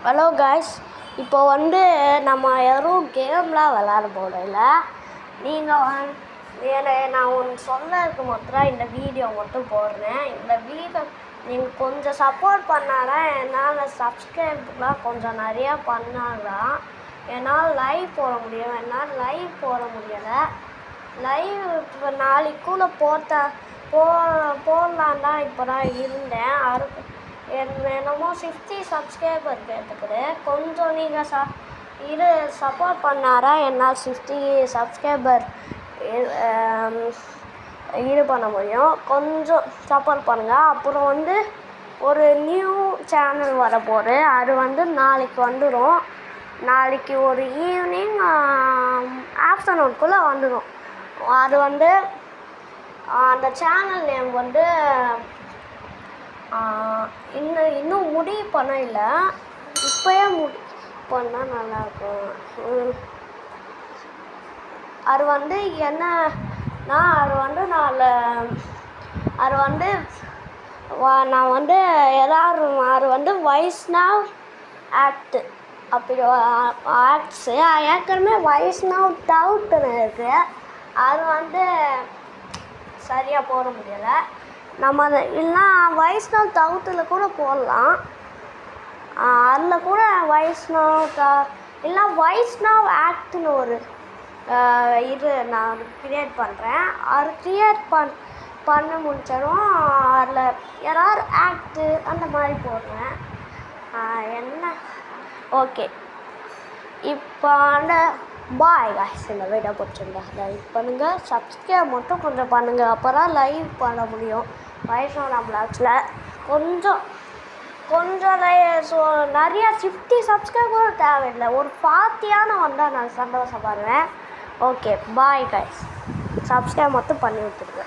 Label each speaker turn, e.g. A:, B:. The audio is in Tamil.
A: ஹலோ காய்ஸ், இப்போ நம்ம யாரும் கேம்லாம் விளாட போகிறதில்ல. நான் ஒன்று சொல்கிறதுக்கு மாத்திரம் இந்த வீடியோ மட்டும் போடுறேன். இந்த வீடியோ நீங்கள் கொஞ்சம் சப்போர்ட் பண்ணாதான் என்னால் சப்ஸ்கிரைப்லாம் கொஞ்சம் நிறையா பண்ணாதான் என்னால் லைவ் போட முடியும். என்னால் லைவ் போட முடியலை. லைவ் இப்போ நாளைக்குள்ளே போடலான் தான் இப்போ தான் இருந்தேன். என்னமோ 50 சப்ஸ்கிரைபர் கேட்டுக்குது. கொஞ்சம் நீங்கள் சப்போர்ட் பண்ணாரா என்னால் 50 சப்ஸ்கிரைபர் இது பண்ண முடியும். கொஞ்சம் சப்போர்ட் பண்ணுங்கள். அப்புறம் ஒரு நியூ சேனல் வரப்போகுது. அது நாளைக்கு வந்துடும். நாளைக்கு ஒரு ஈவினிங் ஆஃப்டர்நூனுக்குள்ளே வந்துடும். அது அந்த சேனல் நேம் இன்னும் முடிவு பண்ண இல்லை. இப்போயே முடிவு பண்ணால் நல்லாயிருக்கும். அது என்னன்னா நான் எல்லோரும் வைஷ்ணவ் ஆக்ட் அப்படி ஆக்ட்ஸு ஏற்கனவே வைஷ்ணவ் டவுட்டுன்னு இருக்குது. அது சரியாக போட முடியலை. நம்ம இல்லைனா வைஷ்ணவ் டவுட்டில் கூட போடலாம். அதில் கூட இல்லைனா வைஷ்ணவ் ஆக்ட்னு ஒரு நான் க்ரியேட் பண்ணுறேன். அது க்ரியேட் பண்ண முடிச்சதும் அதில் யாராவது ஆக்ட்டு அந்த மாதிரி போடுறேன். ஓகே, இப்போ பாய் காய்ஸ். இந்த வீடியோ பிடிச்சிருந்தா லைக் பண்ணுங்கள், சப்ஸ்கிரைப் மட்டும் கொஞ்சம் பண்ணுங்கள். அப்போ தான் லைவ் பண்ண முடியும். வைஷ்ணவ் விளாக்ஸில் கொஞ்சம் நிறையா 50 சப்ஸ்கிரைபரும் தேவையில்லை. ஒரு 40 வந்தால் நான் சந்தோஷப்படுவேன். Okay, bye guys. சப்ஸ்கிரைப் மட்டும் பண்ணி விட்டுருங்க.